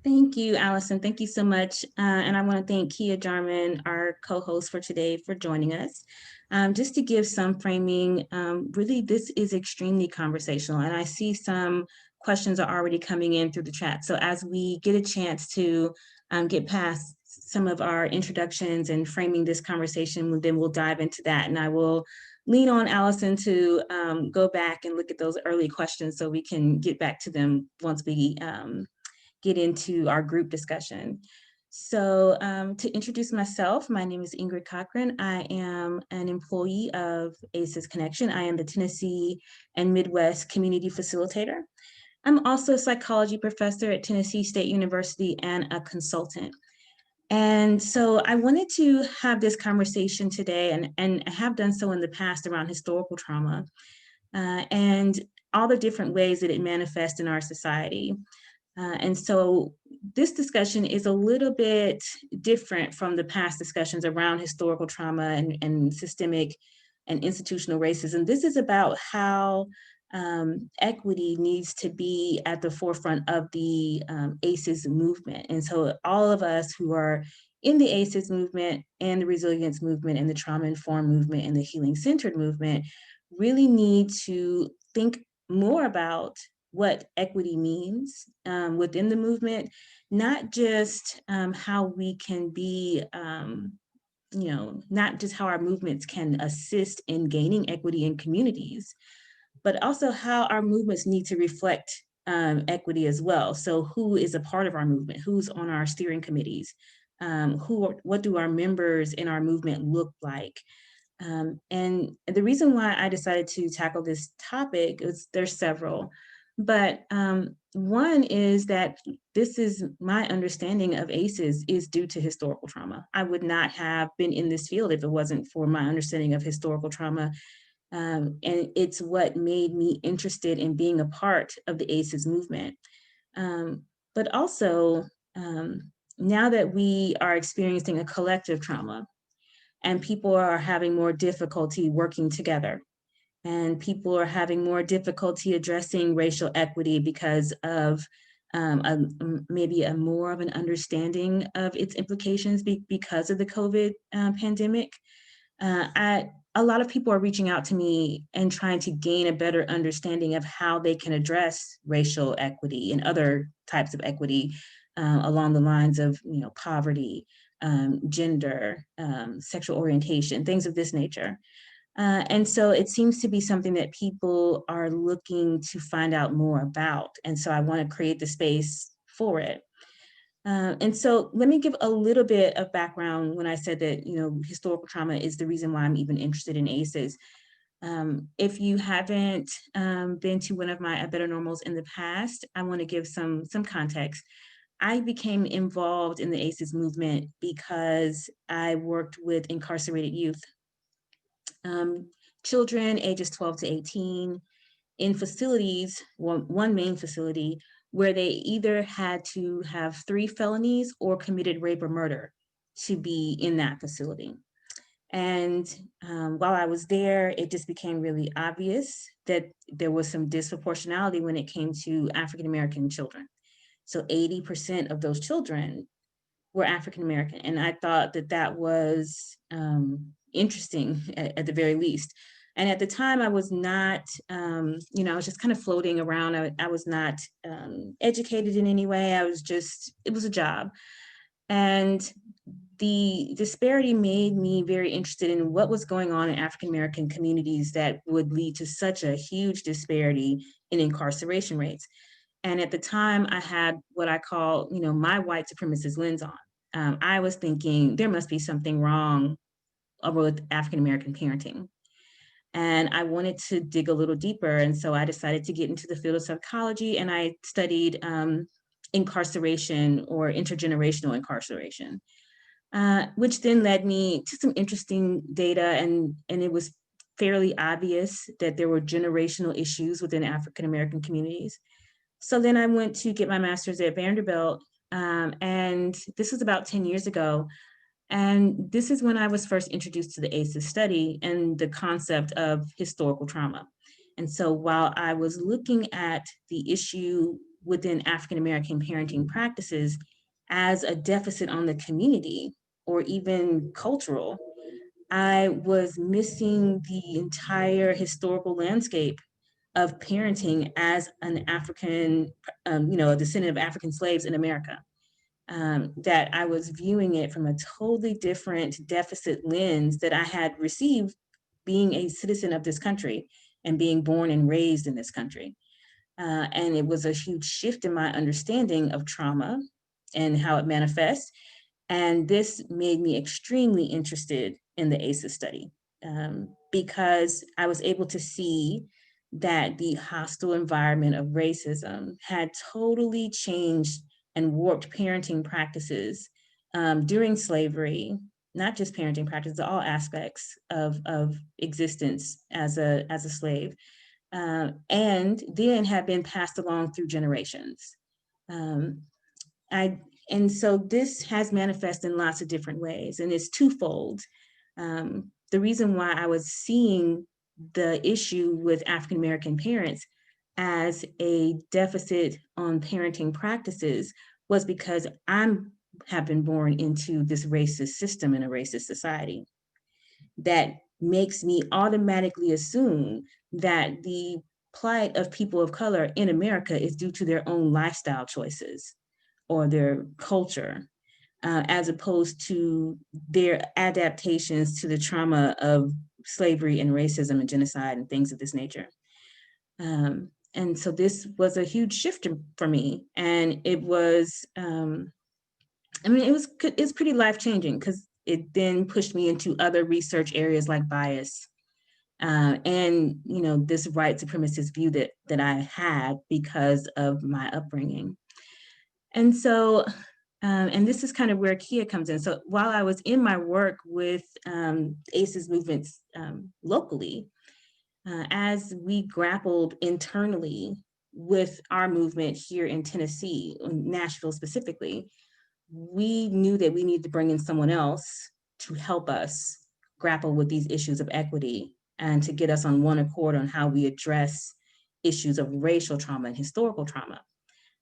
Thank you, Allison. Thank you so much. And I want to thank Kia Jarmon, our co-host for today, for joining us. Just to give some framing, really this is extremely conversational, and I see some questions are already coming in through the chat. So as we get a chance to get past some of our introductions and framing this conversation, then we'll dive into that. And I will lean on Allison to go back and look at those early questions so we can get back to them once we get into our group discussion. So to introduce myself, my name is Ingrid Cockhren. I am an employee of ACES Connection. I am the Tennessee and Midwest Community Facilitator. I'm also a psychology professor at Tennessee State University and a consultant. And so I wanted to have this conversation today, and I have done so in the past, around historical trauma and all the different ways that it manifests in our society. And so this discussion is a little bit different from the past discussions around historical trauma and systemic and institutional racism. This is about how equity needs to be at the forefront of the ACEs movement. And so all of us who are in the ACEs movement and the resilience movement and the trauma-informed movement and the healing-centered movement really need to think more about what equity means within the movement, not just how we can be, not just how our movements can assist in gaining equity in communities, but also how our movements need to reflect equity as well. So who is a part of our movement? Who's on our steering committees? What do our members in our movement look like? And the reason why I decided to tackle this topic is there's several. But one is that this is my understanding of ACEs is due to historical trauma. I would not have been in this field if it wasn't for my understanding of historical trauma. And it's what made me interested in being a part of the ACEs movement. But also, now that we are experiencing a collective trauma and people are having more difficulty working together, and people are having more difficulty addressing racial equity because of maybe a more of an understanding of its implications because of the COVID pandemic. A lot of people are reaching out to me and trying to gain a better understanding of how they can address racial equity and other types of equity along the lines of, poverty, gender, sexual orientation, things of this nature. And so it seems to be something that people are looking to find out more about. And so I want to create the space for it. And so let me give a little bit of background when I said that, historical trauma is the reason why I'm even interested in ACEs. If you haven't been to one of my Better Normals in the past, I want to give some context. I became involved in the ACEs movement because I worked with incarcerated youth. Children ages 12 to 18 in facilities, one main facility, where they either had to have 3 felonies or committed rape or murder to be in that facility. And while I was there, it just became really obvious that there was some disproportionality when it came to African-American children. So 80% of those children were African-American. And I thought that was interesting at the very least. And at the time I was not, I was just kind of floating around. I was not educated in any way. It was a job. And the disparity made me very interested in what was going on in African-American communities that would lead to such a huge disparity in incarceration rates. And at the time I had what I call, my white supremacist lens on. I was thinking there must be something wrong with African-American parenting. And I wanted to dig a little deeper. And so I decided to get into the field of psychology, and I studied incarceration or intergenerational incarceration, which then led me to some interesting data. And it was fairly obvious that there were generational issues within African-American communities. So then I went to get my master's at Vanderbilt, and this was about 10 years ago. And this is when I was first introduced to the ACEs study and the concept of historical trauma. And so while I was looking at the issue within African-American parenting practices as a deficit on the community or even cultural. I was missing the entire historical landscape of parenting as an African, a descendant of African slaves in America. That I was viewing it from a totally different deficit lens that I had received being a citizen of this country and being born and raised in this country. And it was a huge shift in my understanding of trauma and how it manifests. And this made me extremely interested in the ACEs study because I was able to see that the hostile environment of racism had totally changed and warped parenting practices during slavery, not just parenting practices, all aspects of existence as a slave, and then have been passed along through generations. Um, and so this has manifested in lots of different ways, and it's twofold. The reason why I was seeing the issue with African American parents as a deficit on parenting practices was because have been born into this racist system in a racist society that makes me automatically assume that the plight of people of color in America is due to their own lifestyle choices or their culture, as opposed to their adaptations to the trauma of slavery and racism and genocide and things of this nature. And so this was a huge shift for me. And it was, it's pretty life-changing because it then pushed me into other research areas like bias. And this white supremacist view that I had because of my upbringing. And so, and this is kind of where Kia comes in. So while I was in my work with ACEs movements locally, as we grappled internally with our movement here in Tennessee, Nashville specifically, we knew that we needed to bring in someone else to help us grapple with these issues of equity and to get us on one accord on how we address issues of racial trauma and historical trauma.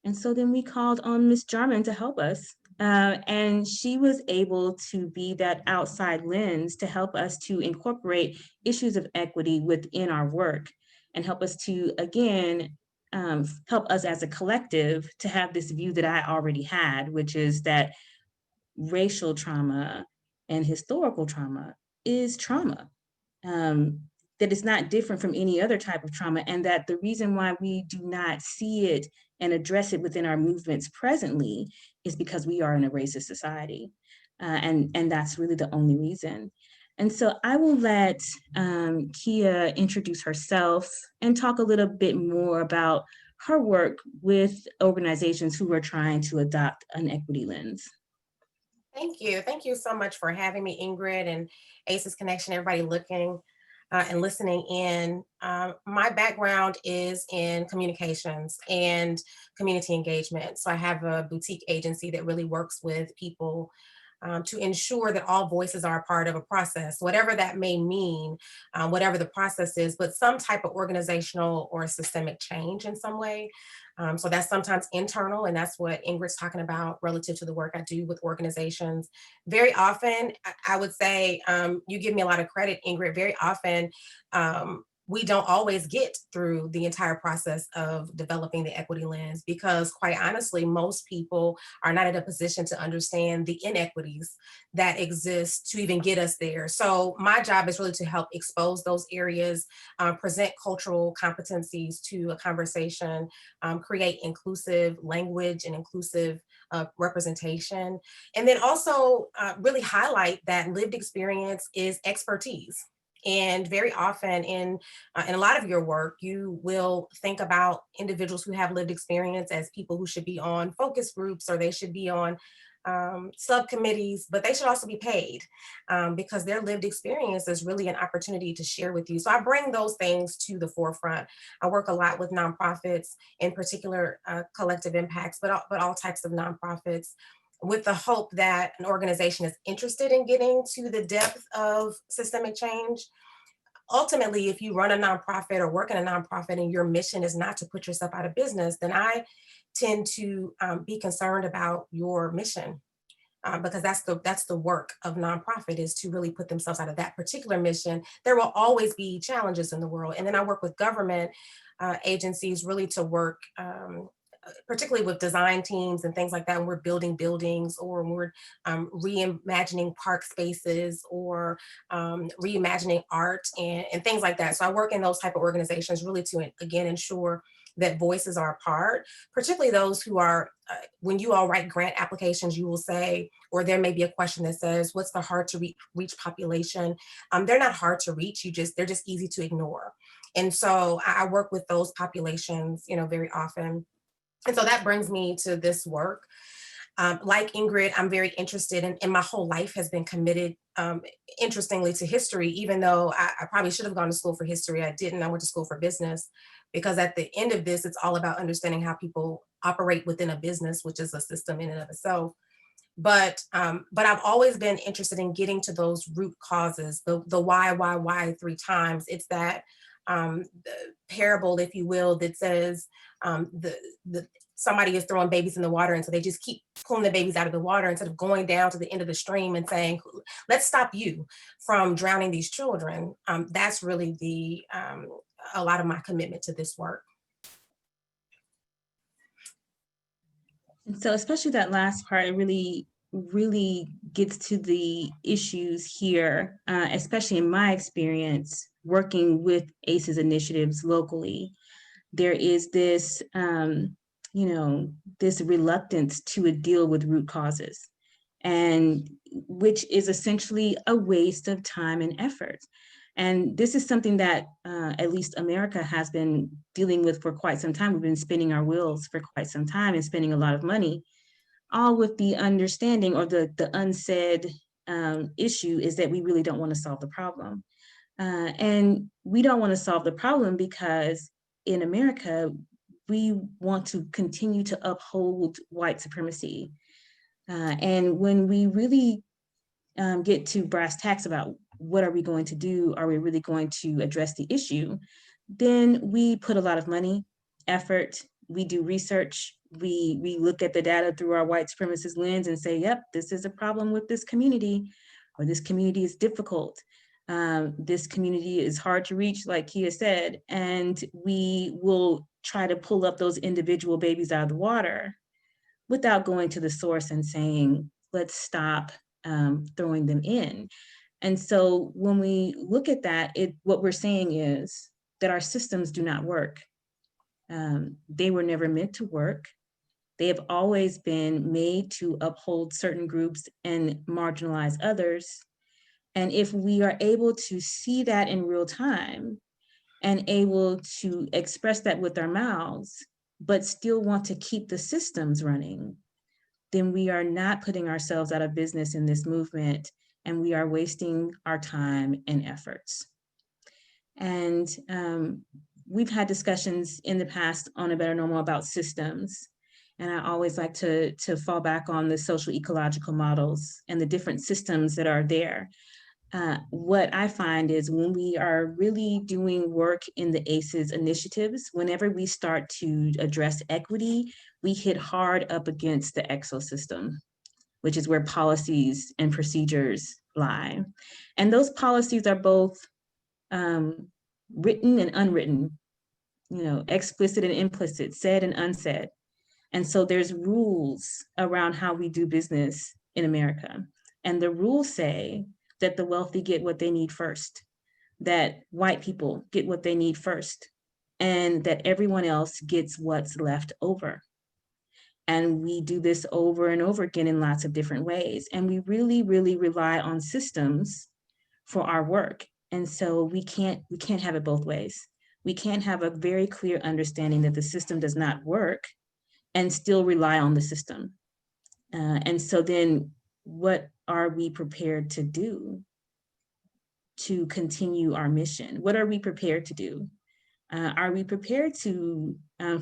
And so then we called on Ms. Jarmon to help us. And she was able to be that outside lens to help us to incorporate issues of equity within our work and help us to, again, help us as a collective to have this view that I already had, which is that racial trauma and historical trauma is trauma. That it's not different from any other type of trauma, and that the reason why we do not see it and address it within our movements presently is because we are in a racist society. And that's really the only reason. And so I will let Kia introduce herself and talk a little bit more about her work with organizations who are trying to adopt an equity lens. Thank you. Thank you so much for having me, Ingrid, and ACEs Connection, everybody looking and listening in. My background is in communications and community engagement. So I have a boutique agency that really works with people to ensure that all voices are a part of a process, whatever that may mean, whatever the process is, but some type of organizational or systemic change in some way. So that's sometimes internal, and that's what Ingrid's talking about relative to the work I do with organizations. Very often, I would say, you give me a lot of credit, Ingrid. Very often, we don't always get through the entire process of developing the equity lens because, quite honestly, most people are not in a position to understand the inequities that exist to even get us there. So my job is really to help expose those areas, present cultural competencies to a conversation, create inclusive language and inclusive representation, and then also really highlight that lived experience is expertise. And very often in a lot of your work, you will think about individuals who have lived experience as people who should be on focus groups or they should be on subcommittees, but they should also be paid because their lived experience is really an opportunity to share with you. So I bring those things to the forefront. I work a lot with nonprofits, in particular collective impacts, but all types of nonprofits, with the hope that an organization is interested in getting to the depth of systemic change, ultimately, if you run a nonprofit or work in a nonprofit and your mission is not to put yourself out of business, then I tend to be concerned about your mission. Because that's the work of nonprofit, is to really put themselves out of that particular mission. There will always be challenges in the world, and then I work with government agencies really to work particularly with design teams and things like that, when we're building buildings, or when we're reimagining park spaces, or reimagining art and things like that. So I work in those type of organizations really to, again, ensure that voices are a part, particularly those who are, when you all write grant applications, you will say, or there may be a question that says, what's the hard to reach population? They're not hard to reach, they're just easy to ignore. And so I work with those populations, very often. And so that brings me to this work. Like Ingrid, I'm very interested in, and my whole life has been committed, interestingly, to history, even though I probably should have gone to school for history. I didn't. I went to school for business, because at the end of this, it's all about understanding how people operate within a business, which is a system in and of itself. But I've always been interested in getting to those root causes, the why 3 times. It's that the parable, if you will, that says the somebody is throwing babies in the water, and so they just keep pulling the babies out of the water instead of going down to the end of the stream and saying, let's stop you from drowning these children. That's really a lot of my commitment to this work. And so especially that last part, it really gets to the issues here, especially in my experience working with ACEs initiatives locally. There is this, this reluctance to deal with root causes, and which is essentially a waste of time and effort. And this is something that at least America has been dealing with for quite some time. We've been spinning our wheels for quite some time and spending a lot of money, all with the understanding, or the unsaid issue is that we really don't want to solve the problem. And we don't want to solve the problem because in America, we want to continue to uphold white supremacy. And when we really get to brass tacks about what are we going to do, are we really going to address the issue, then we put a lot of money, effort, we do research, we look at the data through our white supremacist lens and say, yep, this is a problem with this community, or this community is difficult. This community is hard to reach, like Kia said, and we will try to pull up those individual babies out of the water without going to the source and saying, let's stop throwing them in. And so when we look at that, what we're saying is that our systems do not work. They were never meant to work. They have always been made to uphold certain groups and marginalize others. And if we are able to see that in real time and able to express that with our mouths, but still want to keep the systems running, then we are not putting ourselves out of business in this movement, and we are wasting our time and efforts. And we've had discussions in the past on A Better Normal about systems. And I always like to fall back on the social ecological models and the different systems that are there. What I find is when we are really doing work in the ACEs initiatives, whenever we start to address equity, we hit hard up against the exosystem, which is where policies and procedures lie. And those policies are both written and unwritten, explicit and implicit, said and unsaid. And so there's rules around how we do business in America. And the rules say that the wealthy get what they need first, that white people get what they need first, and that everyone else gets what's left over. And we do this over and over again in lots of different ways. And we really, really rely on systems for our work. And so we can't have it both ways. We can't have a very clear understanding that the system does not work and still rely on the system. And so then what are we prepared to do to continue our mission? What are we prepared to do? Are we prepared to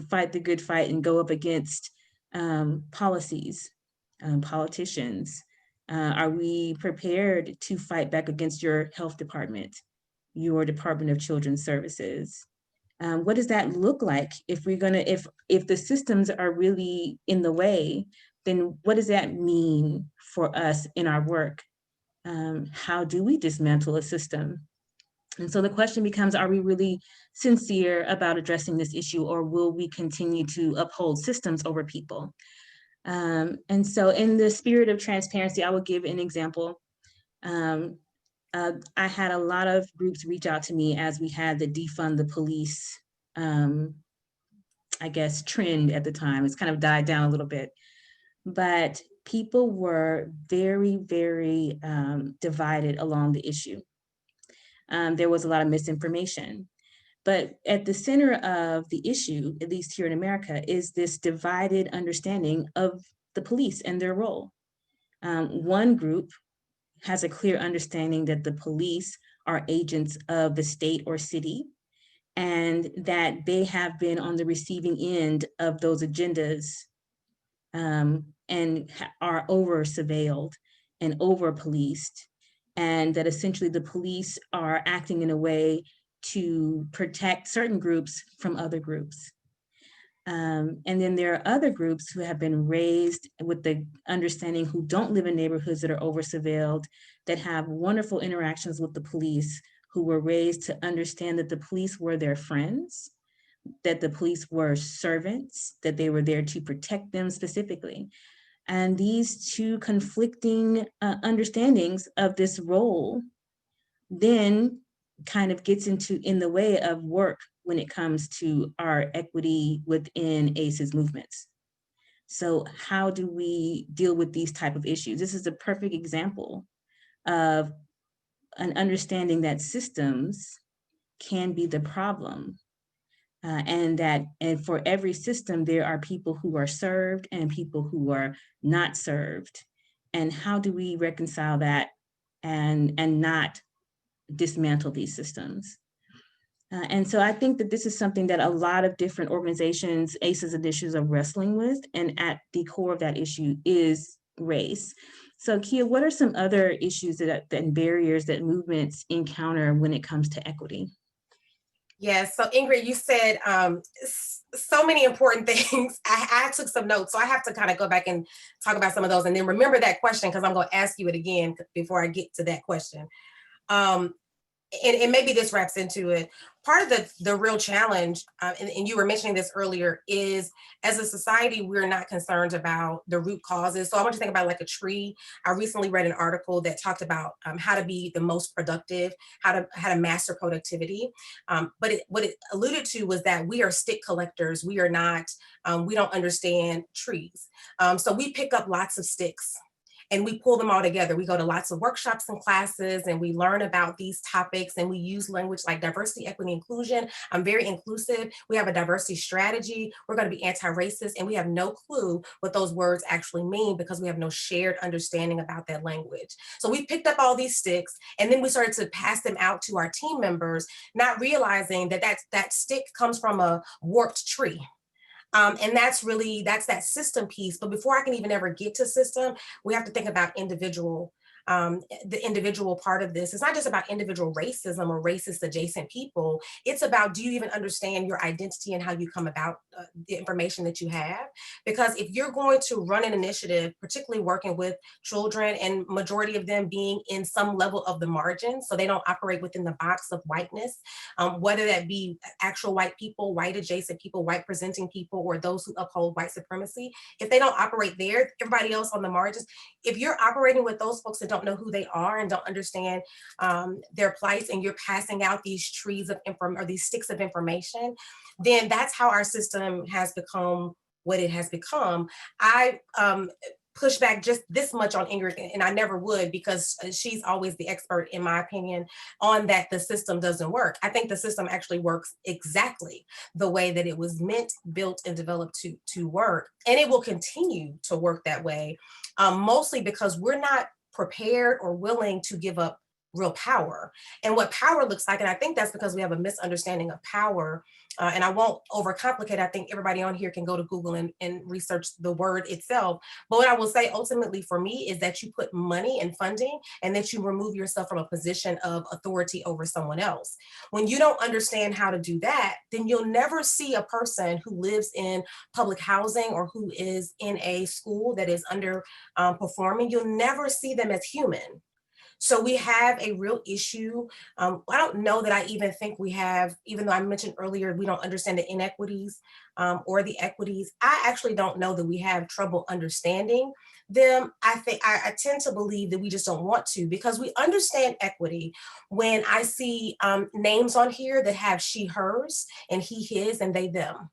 fight the good fight and go up against policies, politicians? Are we prepared to fight back against your health department? your Department of Children's Services? What does that look like if we're gonna, if the systems are really in the way, then what does that mean for us in our work? How do we dismantle a system? And so the question becomes, are we really sincere about addressing this issue, or will we continue to uphold systems over people? And so in the spirit of transparency, I will give an example. I had a lot of groups reach out to me as we had the defund the police, I guess, trend at the time. It's kind of died down a little bit, but people were very, very divided along the issue. There was a lot of misinformation. But at the center of the issue, at least here in America, is this divided understanding of the police and their role. One group has a clear understanding that the police are agents of the state or city, and that they have been on the receiving end of those agendas, and are over surveilled and over policed, and that essentially the police are acting in a way to protect certain groups from other groups. And then there are other groups who have been raised with the understanding, who don't live in neighborhoods that are over surveilled, that have wonderful interactions with the police, who were raised to understand that the police were their friends, that the police were servants, that they were there to protect them specifically. And these two conflicting understandings of this role then kind of gets in the way of work when it comes to our equity within ACEs movements. So how do we deal with these type of issues? This is a perfect example of an understanding that systems can be the problem. And for every system, there are people who are served and people who are not served. And how do we reconcile that and not dismantle these systems? And so I think that this is something that a lot of different organizations, ACEs initiatives, are wrestling with. And at the core of that issue is race. So Kia, what are some other issues and barriers that movements encounter when it comes to equity? Yes, so Ingrid, you said so many important things. I took some notes, so I have to kind of go back and talk about some of those and then remember that question, because I'm going to ask you it again before I get to that question. And maybe this wraps into it. Part of the real challenge, and you were mentioning this earlier, is as a society, we're not concerned about the root causes. So I want you to think about like a tree. I recently read an article that talked about how to be the most productive, how to master productivity. But what it alluded to was that we are stick collectors. We are not, we don't understand trees. So we pick up lots of sticks and we pull them all together. We go to lots of workshops and classes and we learn about these topics, and we use language like diversity, equity, inclusion. I'm very inclusive. We have a diversity strategy. We're going to be anti-racist, and we have no clue what those words actually mean because we have no shared understanding about that language. So we picked up all these sticks and then we started to pass them out to our team members, not realizing that that stick comes from a warped tree. And that's that system piece. But before I can even ever get to system, we have to think about the individual part of this. It's not just about individual racism or racist adjacent people. It's about, do you even understand your identity and how you come about the information that you have? Because if you're going to run an initiative, particularly working with children, and majority of them being in some level of the margins, so they don't operate within the box of whiteness, whether that be actual white people, white adjacent people, white presenting people, or those who uphold white supremacy, if they don't operate there, everybody else on the margins, if you're operating with those folks that don't know who they are and don't understand their plights, and you're passing out these trees of or these sticks of information, then that's how our system has become what it has become. I push back just this much on Ingrid, and I never would, because she's always the expert, in my opinion, on that the system doesn't work. I think the system actually works exactly the way that it was meant, built, and developed to work. And it will continue to work that way, mostly because we're not prepared or willing to give up real power and what power looks like. And I think that's because we have a misunderstanding of power. And I won't overcomplicate. I think everybody on here can go to Google and research the word itself. But what I will say ultimately for me is that you put money and funding and that you remove yourself from a position of authority over someone else. When you don't understand how to do that, then you'll never see a person who lives in public housing or who is in a school that is under performing. You'll never see them as human. So we have a real issue. I don't know that I even think we have, even though I mentioned earlier, we don't understand the inequities or the equities. I actually don't know that we have trouble understanding them. I tend to believe that we just don't want to, because we understand equity when I see names on here that have she, hers, and he, his, and they, them.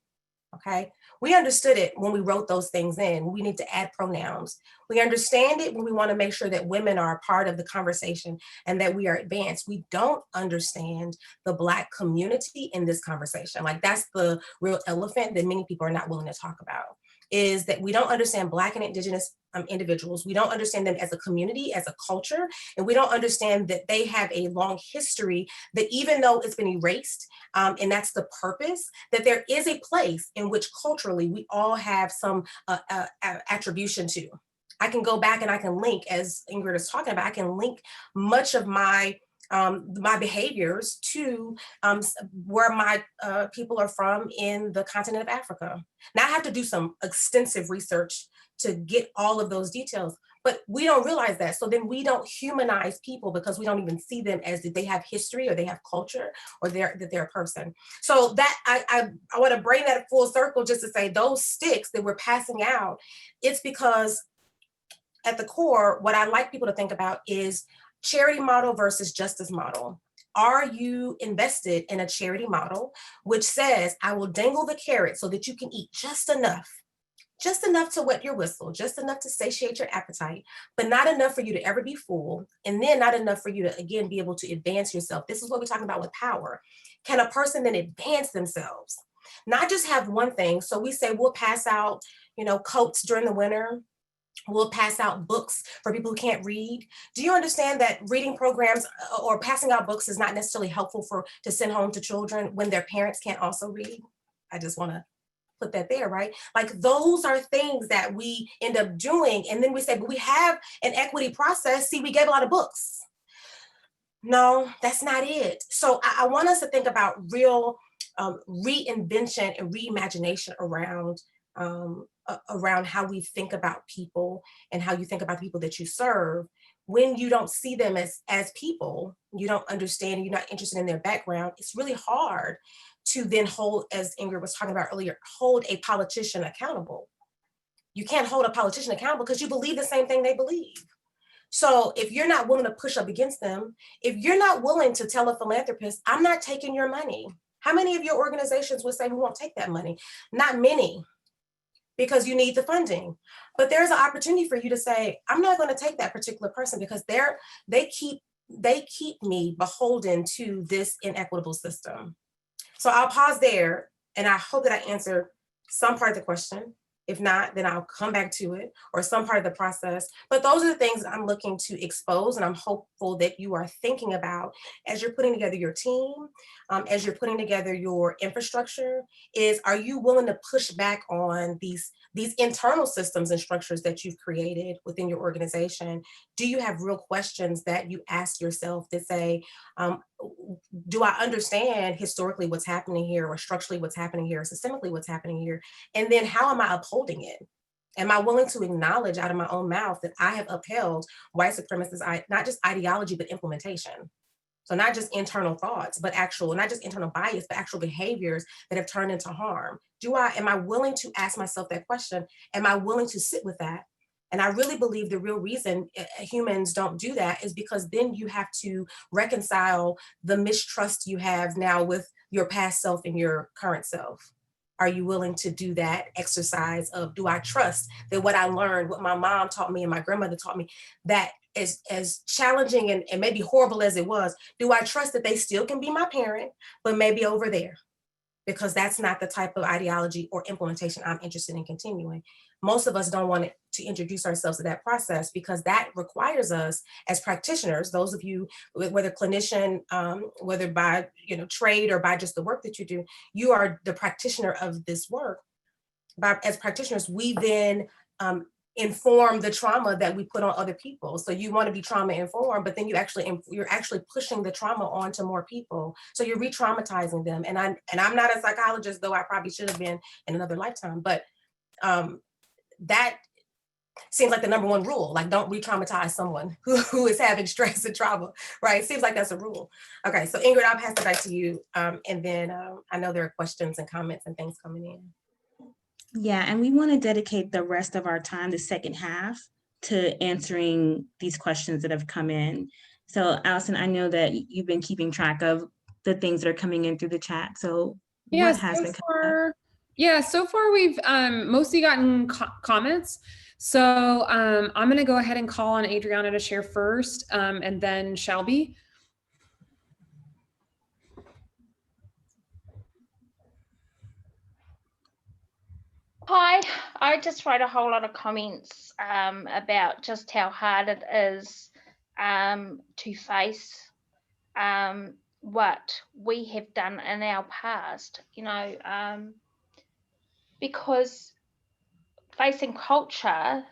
Okay. We understood it when we wrote those things in. We need to add pronouns. We understand it when we want to make sure that women are a part of the conversation and that we are advanced. We don't understand the Black community in this conversation. Like, that's the real elephant that many people are not willing to talk about, is that we don't understand Black and Indigenous individuals. We don't understand them as a community, as a culture, and we don't understand that they have a long history that, even though it's been erased, and that's the purpose, that there is a place in which culturally we all have some attribution to. I can go back and I can link, as Ingrid is talking about, I can link much of my behaviors to where my people are from in the continent of Africa. Now, I have to do some extensive research to get all of those details, but we don't realize that. So then we don't humanize people because we don't even see them as that they have history or they have culture or that they're a person. So that I want to bring that full circle just to say those sticks that we're passing out, it's because at the core, what I like people to think about is charity model versus justice model. Are you invested in a charity model which says, I will dangle the carrot so that you can eat just enough to wet your whistle, just enough to satiate your appetite, but not enough for you to ever be full, and then not enough for you to, again, be able to advance yourself. This is what we're talking about with power. Can a person then advance themselves? Not just have one thing. So we say we'll pass out, coats during the winter. We'll pass out books for people who can't read. Do you understand that reading programs or passing out books is not necessarily helpful to send home to children when their parents can't also read? I just want to put that there, right? Like, those are things that we end up doing. And then we say, but we have an equity process. See, we gave a lot of books. No, that's not it. So I want us to think about real reinvention and reimagination around how we think about people and how you think about people that you serve. When you don't see them as people, you don't understand, you're not interested in their background, it's really hard to then hold, as Ingrid was talking about earlier, hold a politician accountable. You can't hold a politician accountable because you believe the same thing they believe. So if you're not willing to push up against them, if you're not willing to tell a philanthropist, I'm not taking your money. How many of your organizations would say we won't take that money? Not many, because you need the funding. But there's an opportunity for you to say, I'm not going to take that particular person because they keep me beholden to this inequitable system. So I'll pause there, and I hope that I answered some part of the question. If not, then I'll come back to it, or some part of the process. But those are the things that I'm looking to expose, and I'm hopeful that you are thinking about as you're putting together your team, as you're putting together your infrastructure, is, are you willing to push back on these internal systems and structures that you've created within your organization? Do you have real questions that you ask yourself that say, do I understand historically what's happening here, or structurally what's happening here, or systemically what's happening here? And then how am I upholding it? Am I willing to acknowledge out of my own mouth that I have upheld white supremacist, not just ideology, but implementation? So not just internal thoughts, but not just internal bias, but actual behaviors that have turned into harm. Am I willing to ask myself that question? Am I willing to sit with that? And I really believe the real reason humans don't do that is because then you have to reconcile the mistrust you have now with your past self and your current self. Are you willing to do that exercise of, do I trust that what I learned, what my mom taught me and my grandmother taught me, that as challenging and maybe horrible as it was, do I trust that they still can be my parent, but maybe over there? because that's not the type of ideology or implementation I'm interested in continuing. Most of us don't want to introduce ourselves to that process because that requires us as practitioners, those of you, whether clinician, whether by trade or by just the work that you do, you are the practitioner of this work. As practitioners, we then inform the trauma that we put on other people. So you want to be trauma informed, but then you're actually pushing the trauma onto more people. So you're re-traumatizing them. And I'm not a psychologist, though I probably should have been in another lifetime. But that seems like the number one rule. Like, don't re-traumatize someone who is having stress and trauma, right? Seems like that's a rule. Okay, so Ingrid, I'll pass it back to you. And then I know there are questions and comments and things coming in. Yeah, and we want to dedicate the rest of our time, the second half, to answering these questions that have come in. So Allison, I know that you've been keeping track of the things that are coming in through the chat. So what has been coming up? Yeah, so far we've mostly gotten comments. So I'm going to go ahead and call on Adriana to share first, and then Shelby. Hi, I just wrote a whole lot of comments about just how hard it is to face what we have done in our past, because facing culture,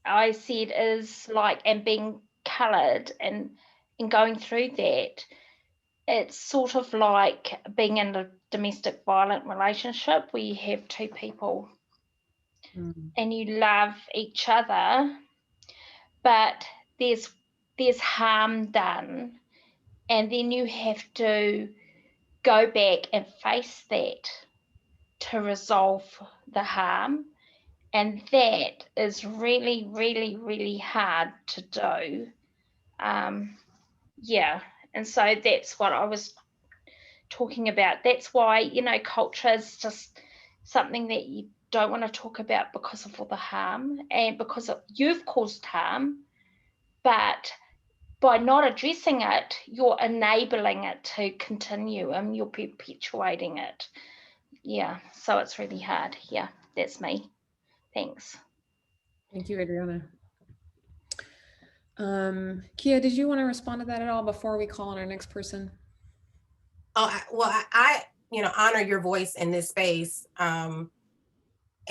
I said, is like, and being coloured and going through that, it's sort of like being in a domestic violent relationship where you have two people and you love each other, but there's harm done, and then you have to go back and face that to resolve the harm, and that is really, really, really hard to do. Yeah, and so that's what I was talking about. That's why, culture is just something that you don't want to talk about because of all the harm and because you've caused harm, but by not addressing it, you're enabling it to continue and you're perpetuating it. Yeah, so it's really hard. Yeah, that's me. Thanks. Thank you, Adriana. Kia, did you want to respond to that at all before we call on our next person? I honor your voice in this space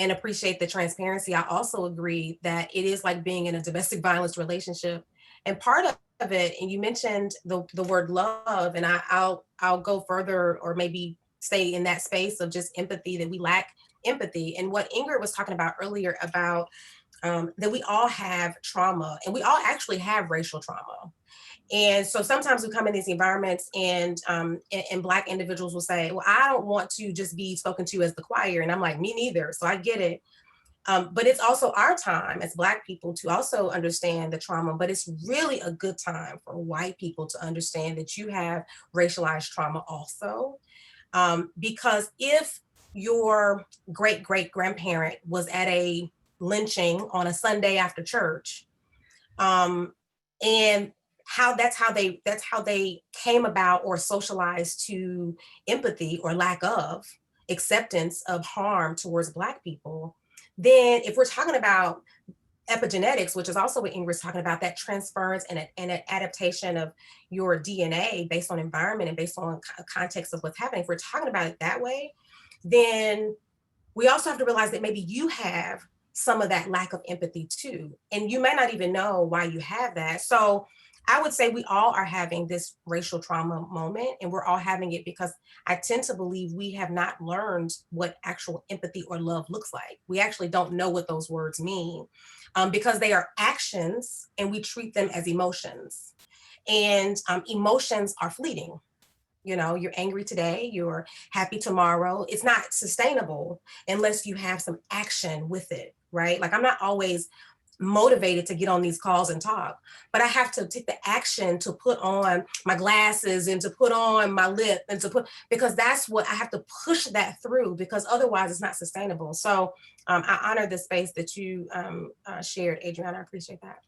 and appreciate the transparency. I also agree that it is like being in a domestic violence relationship, and part of it, and you mentioned the word love, and I'll go further, or maybe stay in that space of just empathy, that we lack empathy. And what Ingrid was talking about earlier about that we all have trauma, and we all actually have racial trauma. And so sometimes we come in these environments and Black individuals will say, well, I don't want to just be spoken to as the choir. And I'm like, me neither. So I get it. But it's also our time as Black people to also understand the trauma. But it's really a good time for white people to understand that you have racialized trauma also. Because if your great-great-grandparent was at a lynching on a Sunday after church, and that's how they came about or socialized to empathy or lack of acceptance of harm towards Black people, then if we're talking about epigenetics, which is also what Ingrid's talking about, that transference and an adaptation of your DNA based on environment and based on context of what's happening, if we're talking about it that way, then we also have to realize that maybe you have some of that lack of empathy too. And you may not even know why you have that. So I would say we all are having this racial trauma moment, and we're all having it because I tend to believe we have not learned what actual empathy or love looks like. We actually don't know what those words mean because they are actions and we treat them as emotions. And emotions are fleeting. You're angry today, you're happy tomorrow. It's not sustainable unless you have some action with it, right? Like, I'm not always motivated to get on these calls and talk, but I have to take the action to put on my glasses and to put on my lip and because that's what I have to push that through, because otherwise it's not sustainable. So I honor the space that you shared, Adriana. I appreciate that.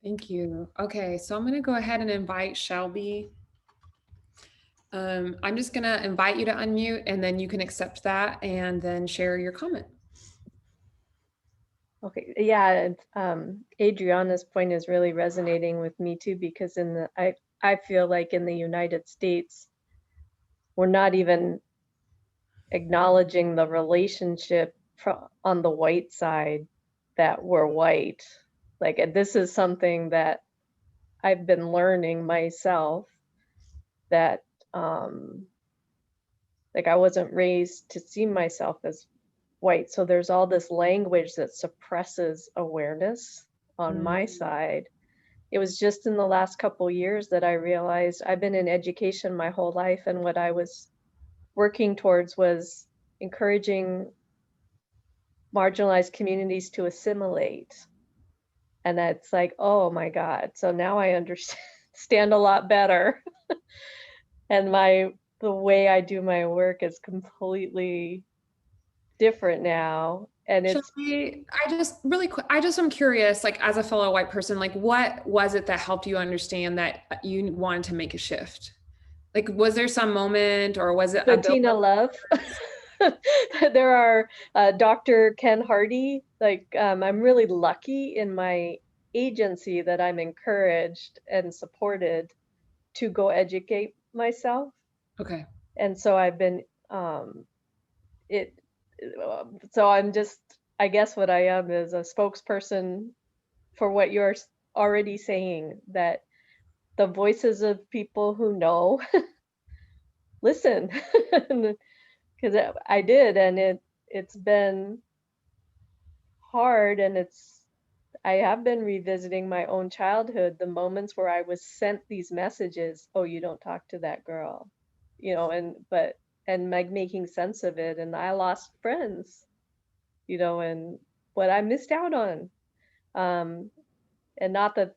Thank you. Okay, so I'm going to go ahead and invite Shelby. I'm just gonna invite you to unmute, and then you can accept that and then share your comment. Okay, yeah, Adriana's point is really resonating with me too, because I feel like in the United States, we're not even acknowledging the relationship on the white side that we're white. Like, and this is something that I've been learning myself, that like I wasn't raised to see myself as white. So there's all this language that suppresses awareness on my side. It was just in the last couple years that I realized I've been in education my whole life, and what I was working towards was encouraging marginalized communities to assimilate. And that's like, oh my God. So now I understand a lot better. And the way I do my work is completely different now. And it's I just really quick, I'm curious, like as a fellow white person, like what was it that helped you understand that you wanted to make a shift? Like, was there some moment, or was it Tina Love? There are Dr. Ken Hardy. Like, I'm really lucky in my agency that I'm encouraged and supported to go educate myself. Okay. And so I've been so I'm just, I guess what I am is a spokesperson for what you're already saying, that the voices of people who know listen. Because I did, and it's been hard, and I have been revisiting my own childhood, the moments where I was sent these messages, oh, you don't talk to that girl, and like making sense of it, and I lost friends, and what I missed out on, and not that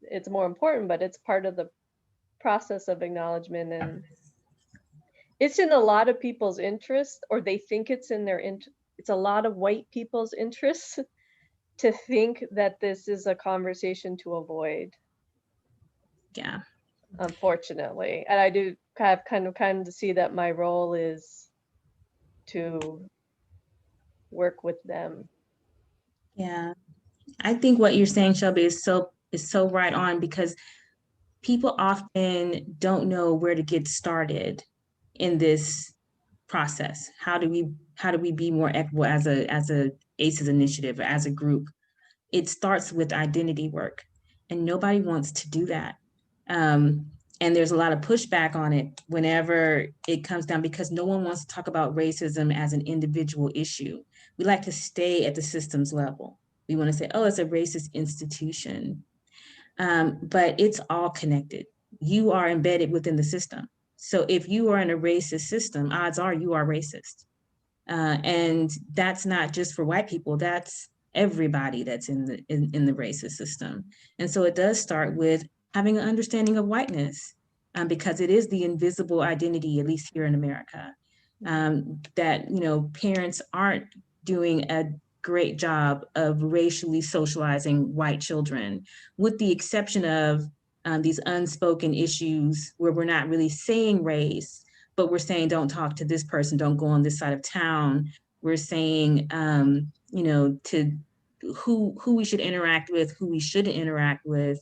it's more important, but it's part of the process of acknowledgement, and it's in a lot of people's interest, or they think it's in their interest. It's a lot of white people's interests to think that this is a conversation to avoid. Yeah. Unfortunately. And I do have kind of see that my role is to work with them. Yeah. I think what you're saying, Shelby, is so right on, because people often don't know where to get started in this process. How do we be more equitable as a ACEs initiative, as a group? It starts with identity work, and nobody wants to do that. And there's a lot of pushback on it whenever it comes down, because no one wants to talk about racism as an individual issue. We like to stay at the systems level. We want to say, oh, it's a racist institution. But it's all connected. You are embedded within the system. So if you are in a racist system, odds are you are racist. And that's not just for white people, that's everybody that's in the racist system. And so it does start with having an understanding of whiteness, because it is the invisible identity, at least here in America, that parents aren't doing a great job of racially socializing white children, with the exception of these unspoken issues where we're not really saying race, but we're saying don't talk to this person, don't go on this side of town. We're saying, to who we should interact with, who we shouldn't interact with.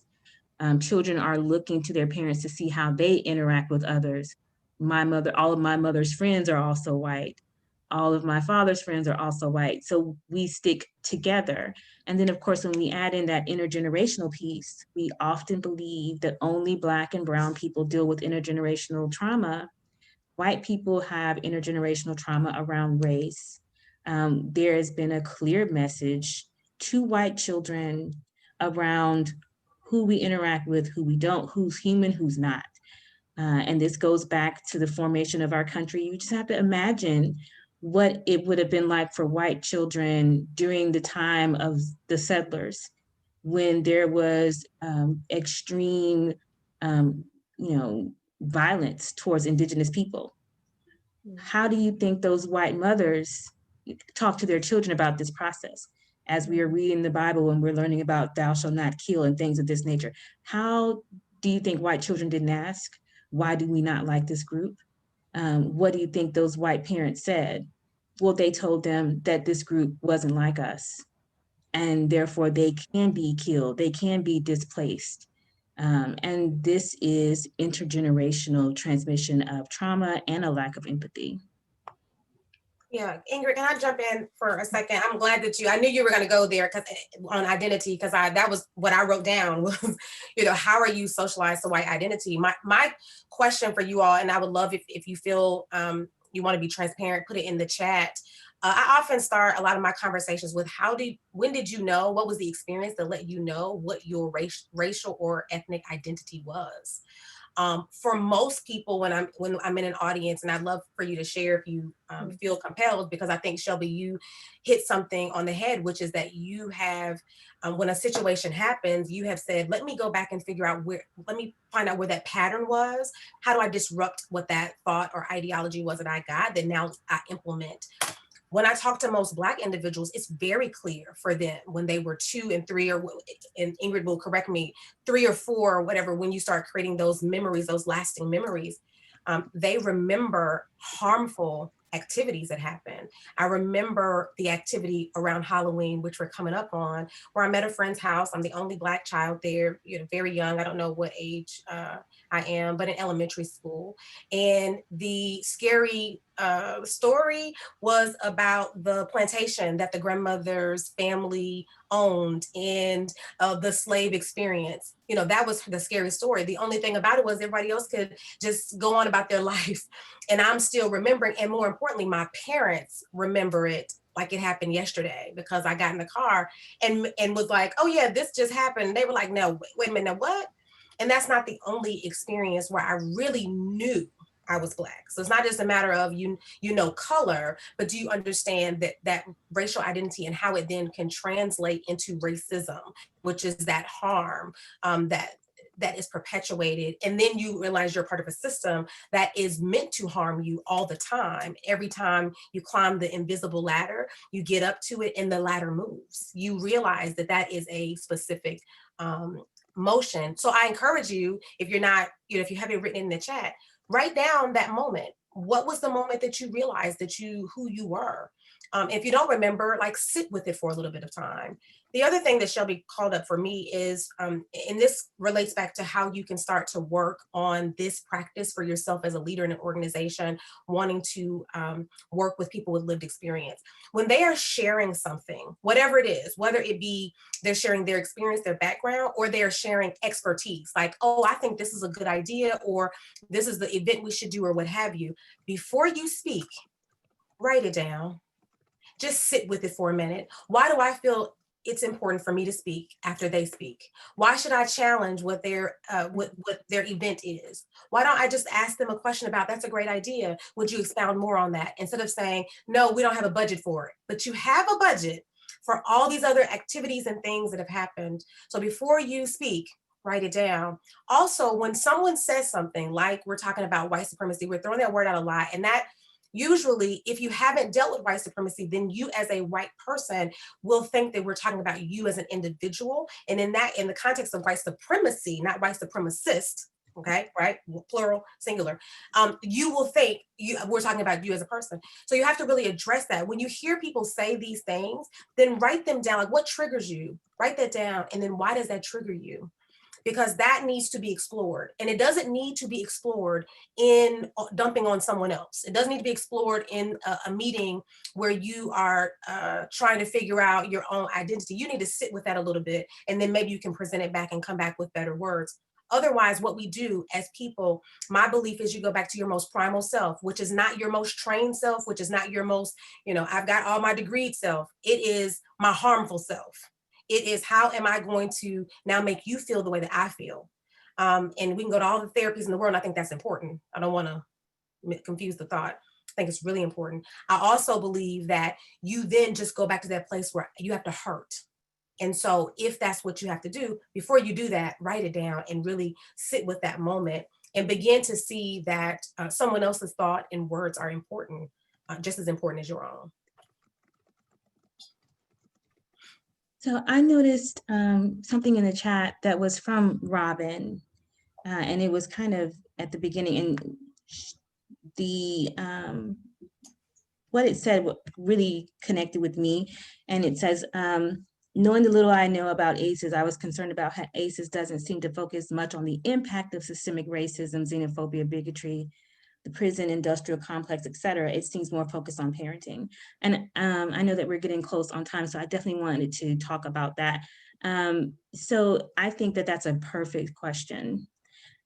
Children are looking to their parents to see how they interact with others. All of my mother's friends are also white. All of my father's friends are also white. So we stick together. And then of course, when we add in that intergenerational piece, we often believe that only Black and brown people deal with intergenerational trauma. White people have intergenerational trauma around race. There has been a clear message to white children around who we interact with, who we don't, who's human, who's not. And this goes back to the formation of our country. You just have to imagine what it would have been like for white children during the time of the settlers, when there was extreme, violence towards Indigenous people. How do you think those white mothers talk to their children about this process? As we are reading the Bible and we're learning about thou shalt not kill and things of this nature, how do you think white children didn't ask, why do we not like this group? What do you think those white parents said? Well, they told them that this group wasn't like us, and therefore they can be killed, they can be displaced. And this is intergenerational transmission of trauma and a lack of empathy. Yeah, Ingrid, can I jump in for a second? I'm glad that I knew you were going to go there because on identity, because that was what I wrote down was, how are you socialized to white identity? My question for you all, and I would love if you feel you want to be transparent, put it in the chat. I often start a lot of my conversations with when did you know, what was the experience that let you know what your racial or ethnic identity was? For most people, when I'm in an audience, and I'd love for you to share if you feel compelled, because I think, Shelby, you hit something on the head, which is that you have, when a situation happens, you have said, let me go back and figure out let me find out where that pattern was. How do I disrupt what that thought or ideology was that I got that now I implement? When I talk to most Black individuals, it's very clear for them when they were 2 and 3, and Ingrid will correct me, 3 or 4 or whatever, when you start creating those memories, those lasting memories, they remember harmful activities that happened. I remember the activity around Halloween, which we're coming up on, where I'm at a friend's house. I'm the only Black child there, very young. I don't know what age I am, but in elementary school. And the scary story was about the plantation that the grandmother's family owned and the slave experience. That was the scary story. The only thing about it was everybody else could just go on about their life. And I'm still remembering, and more importantly, my parents remember it like it happened yesterday, because I got in the car and was like, oh yeah, this just happened. They were like, no, wait a minute, now what? And that's not the only experience where I really knew I was Black. So it's not just a matter of color, but do you understand that racial identity and how it then can translate into racism, which is that harm that is perpetuated. And then you realize you're part of a system that is meant to harm you all the time. Every time you climb the invisible ladder, you get up to it and the ladder moves. You realize that is a specific motion. So I encourage you, if you're not, if you haven't written in the chat, write down that moment. What was the moment that you realized who you were? If you don't remember, sit with it for a little bit of time. The other thing that Shelby called up for me is, and this relates back to how you can start to work on this practice for yourself as a leader in an organization, wanting to work with people with lived experience. When they are sharing something, whatever it is, whether it be they're sharing their experience, their background, or they're sharing expertise, like, oh, I think this is a good idea, or this is the event we should do, or what have you. Before you speak, write it down. Just sit with it for a minute. Why do I feel it's important for me to speak after they speak? Why should I challenge what their event is? Why don't I just ask them a question about, that's a great idea, would you expound more on that? Instead of saying, no, we don't have a budget for it. But you have a budget for all these other activities and things that have happened. So before you speak, write it down. Also, when someone says something like, we're talking about white supremacy, we're throwing that word out a lot, and that usually, if you haven't dealt with white supremacy, then you as a white person will think that we're talking about you as an individual. And in the context of white supremacy, not white supremacist, okay, right? Plural, singular. You will think we're talking about you as a person. So you have to really address that. When you hear people say these things, then write them down. Like, what triggers you? Write that down. And then why does that trigger you? Because that needs to be explored. And it doesn't need to be explored in dumping on someone else. It doesn't need to be explored in a meeting where you are trying to figure out your own identity. You need to sit with that a little bit, and then maybe you can present it back and come back with better words. Otherwise, what we do as people, my belief is you go back to your most primal self, which is not your most trained self, which is not your most, I've got all my degreed self. It is my harmful self. It is, how am I going to now make you feel the way that I feel? And we can go to all the therapies in the world. And I think that's important. I don't want to confuse the thought. I think it's really important. I also believe that you then just go back to that place where you have to hurt. And so if that's what you have to do, before you do that, write it down and really sit with that moment and begin to see that someone else's thought and words are important, just as important as your own. So I noticed something in the chat that was from Robin, and it was kind of at the beginning, and the what it said really connected with me. And it says, knowing the little I know about ACEs, I was concerned about how ACEs doesn't seem to focus much on the impact of systemic racism, xenophobia, bigotry, the prison industrial complex, et cetera. It seems more focused on parenting. And I know that we're getting close on time, so I definitely wanted to talk about that. So I think that that's a perfect question.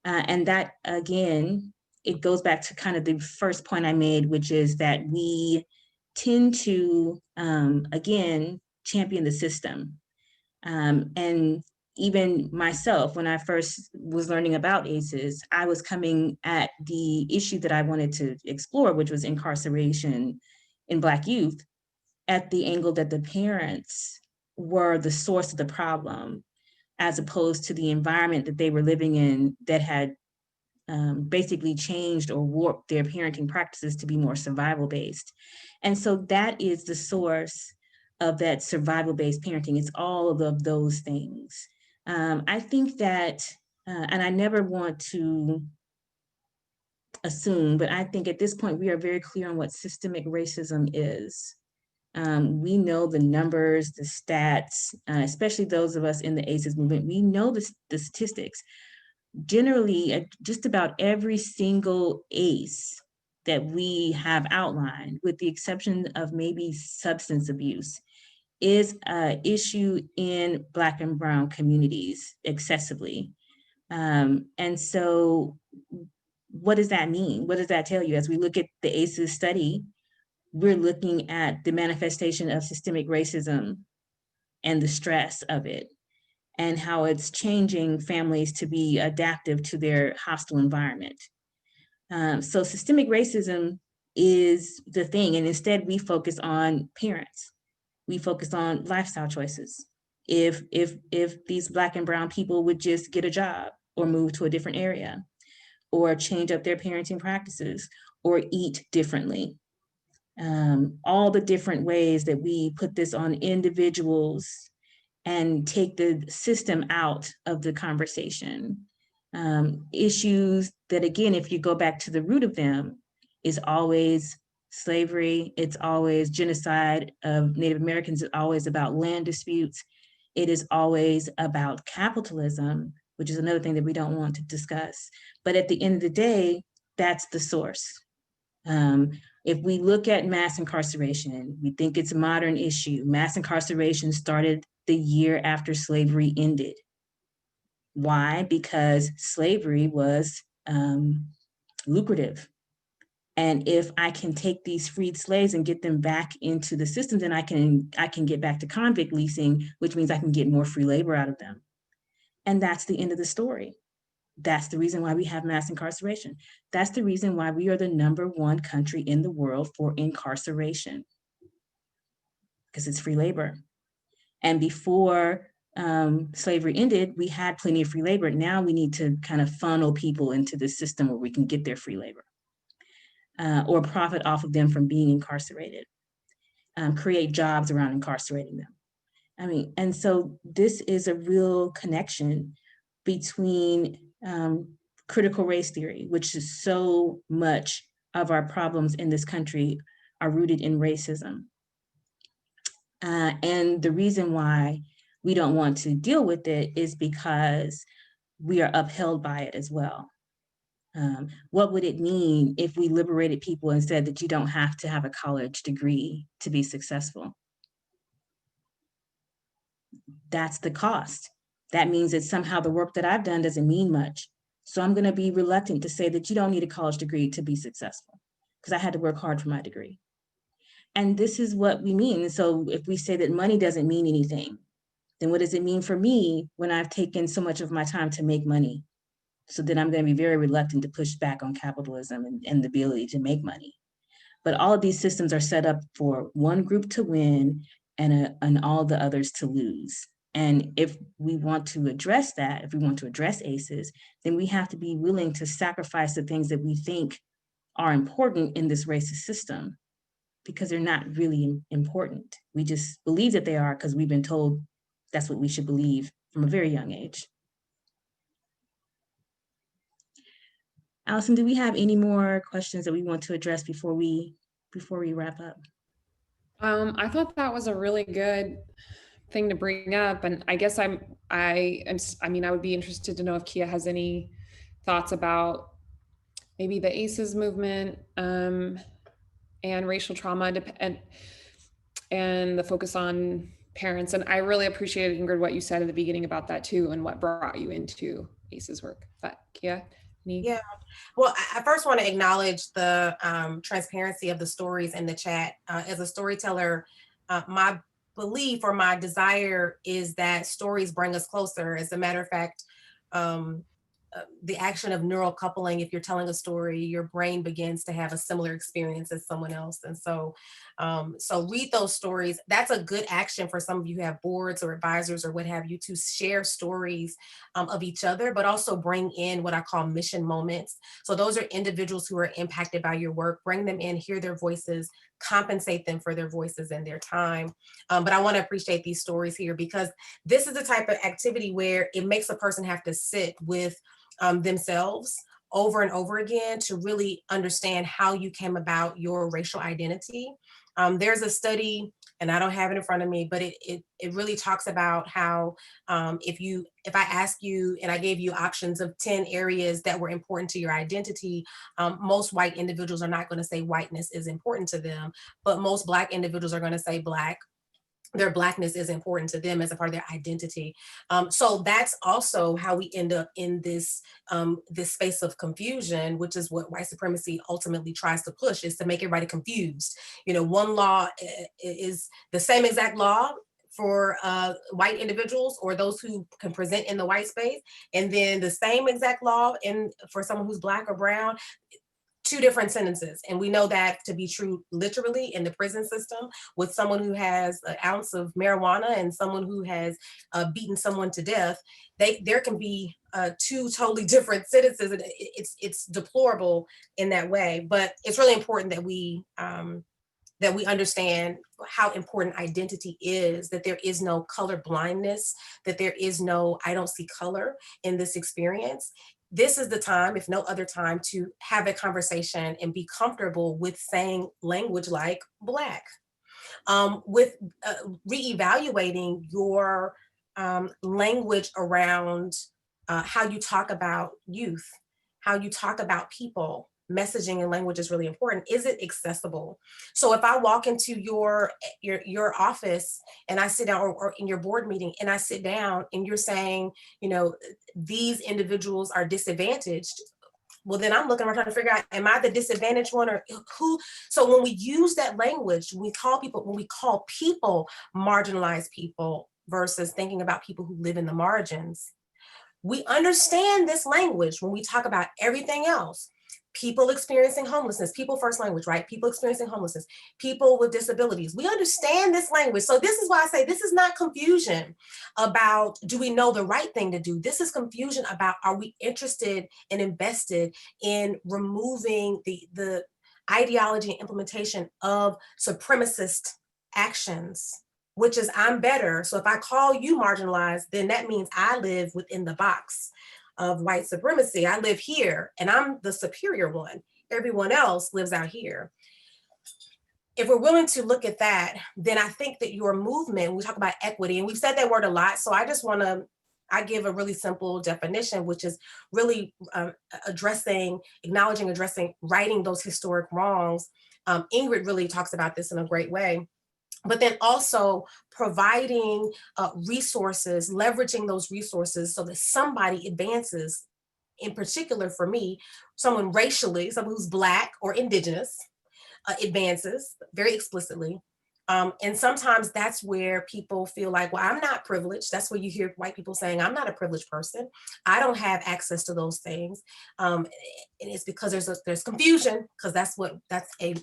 And that, again, it goes back to kind of the first point I made, which is that we tend to, again, champion the system. And even myself, when I first was learning about ACEs, I was coming at the issue that I wanted to explore, which was incarceration in Black youth, at the angle that the parents were the source of the problem, as opposed to the environment that they were living in that had basically changed or warped their parenting practices to be more survival-based. And so that is the source of that survival-based parenting. It's all of those things. I think that, and I never want to assume, but I think at this point we are very clear on what systemic racism is. We know the numbers, the stats, especially those of us in the ACEs movement, we know the statistics. Generally, just about every single ACE that we have outlined, with the exception of maybe substance abuse, is an issue in Black and Brown communities excessively. And so what does that mean? What does that tell you? As we look at the ACEs study, we're looking at the manifestation of systemic racism and the stress of it, and how it's changing families to be adaptive to their hostile environment. So systemic racism is the thing, and instead we focus on parents. We focus on lifestyle choices. If these Black and Brown people would just get a job or move to a different area, or change up their parenting practices, or eat differently. All the different ways that we put this on individuals and take the system out of the conversation. Issues that, again, if you go back to the root of them, is always slavery, it's always genocide of Native Americans, it's always about land disputes, it is always about capitalism, which is another thing that we don't want to discuss. But at the end of the day, that's the source. If we look at mass incarceration, we think it's a modern issue. Mass incarceration started the year after slavery ended. Why? Because slavery was lucrative. And if I can take these freed slaves and get them back into the system, then I can get back to convict leasing, which means I can get more free labor out of them. And that's the end of the story. That's the reason why we have mass incarceration. That's the reason why we are the #1 country in the world for incarceration, because it's free labor. And before slavery ended, we had plenty of free labor. Now we need to kind of funnel people into the system where we can get their free labor or profit off of them from being incarcerated, create jobs around incarcerating them. I mean, and so this is a real connection between critical race theory, which is so much of our problems in this country are rooted in racism. And the reason why we don't want to deal with it is because we are upheld by it as well. What would it mean if we liberated people and said that you don't have to have a college degree to be successful? That's the cost. That means that somehow the work that I've done doesn't mean much. So I'm going to be reluctant to say that you don't need a college degree to be successful, because I had to work hard for my degree. And this is what we mean. So if we say that money doesn't mean anything, then what does it mean for me when I've taken so much of my time to make money? So then I'm going to be very reluctant to push back on capitalism and the ability to make money. But all of these systems are set up for one group to win and all the others to lose. And if we want to address that, if we want to address ACEs, then we have to be willing to sacrifice the things that we think are important in this racist system, because they're not really important. We just believe that they are because we've been told that's what we should believe from a very young age. Allison, do we have any more questions that we want to address before we wrap up? I thought that was a really good thing to bring up, and I guess I mean, I would be interested to know if Kia has any thoughts about maybe the ACEs movement and racial trauma and the focus on parents. And I really appreciated, Ingrid, what you said at the beginning about that too, and what brought you into ACEs work. But Kia, Yeah, well, I first want to acknowledge the transparency of the stories in the chat. As a storyteller, my belief or my desire is that stories bring us closer. As a matter of fact, the action of neural coupling, if you're telling a story, your brain begins to have a similar experience as someone else. And so, so read those stories. That's a good action for some of you who have boards or advisors or what have you, to share stories of each other, but also bring in what I call mission moments. So those are individuals who are impacted by your work. Bring them in, hear their voices, compensate them for their voices and their time. But I want to appreciate these stories here, because this is the type of activity where it makes a person have to sit with themselves over and over again to really understand how you came about your racial identity. There's a study, and I don't have it in front of me, but it really talks about how if I ask you and I gave you options of 10 areas that were important to your identity, most white individuals are not going to say whiteness is important to them, but most Black individuals are going to say Black. Their Blackness is important to them as a part of their identity. So that's also how we end up in this space of confusion, which is what white supremacy ultimately tries to push, is to make everybody confused. You know, one law is the same exact law for white individuals or those who can present in the white space, and then the same exact law for someone who's Black or brown. Two different sentences. And we know that to be true literally in the prison system, with someone who has an ounce of marijuana and someone who has beaten someone to death. There can be two totally different sentences, and it's deplorable in that way. But it's really important that we understand how important identity is, that there is no color blindness, that there is no I don't see color in this experience. This is the time, if no other time, to have a conversation and be comfortable with saying language like Black, with reevaluating your language around how you talk about youth, how you talk about people. Messaging and language is really important. Is it accessible? So if I walk into your office and I sit down, or in your board meeting and I sit down and you're saying, you know, these individuals are disadvantaged, well, then I'm looking around trying to figure out, am I the disadvantaged one, or who? So when we use that language, when we call people marginalized people versus thinking about people who live in the margins, we understand this language when we talk about everything else. People experiencing homelessness, people first language, right? People experiencing homelessness, people with disabilities. We understand this language. So this is why I say this is not confusion about, do we know the right thing to do? This is confusion about, are we interested and invested in removing the ideology and implementation of supremacist actions, which is I'm better. So if I call you marginalized, then that means I live within the box of white supremacy. I live here and I'm the superior one. Everyone else lives out here. If we're willing to look at that, then I think that your movement, we talk about equity, and we've said that word a lot. So I just want to, I give a really simple definition, which is really acknowledging, addressing, righting those historic wrongs. Ingrid really talks about this in a great way. But then also providing resources, leveraging those resources so that somebody advances, in particular for me, someone racially, someone who's Black or Indigenous, advances very explicitly. And sometimes that's where people feel like, well, I'm not privileged. That's where you hear white people saying, I'm not a privileged person. I don't have access to those things. And it's because there's confusion, because that's a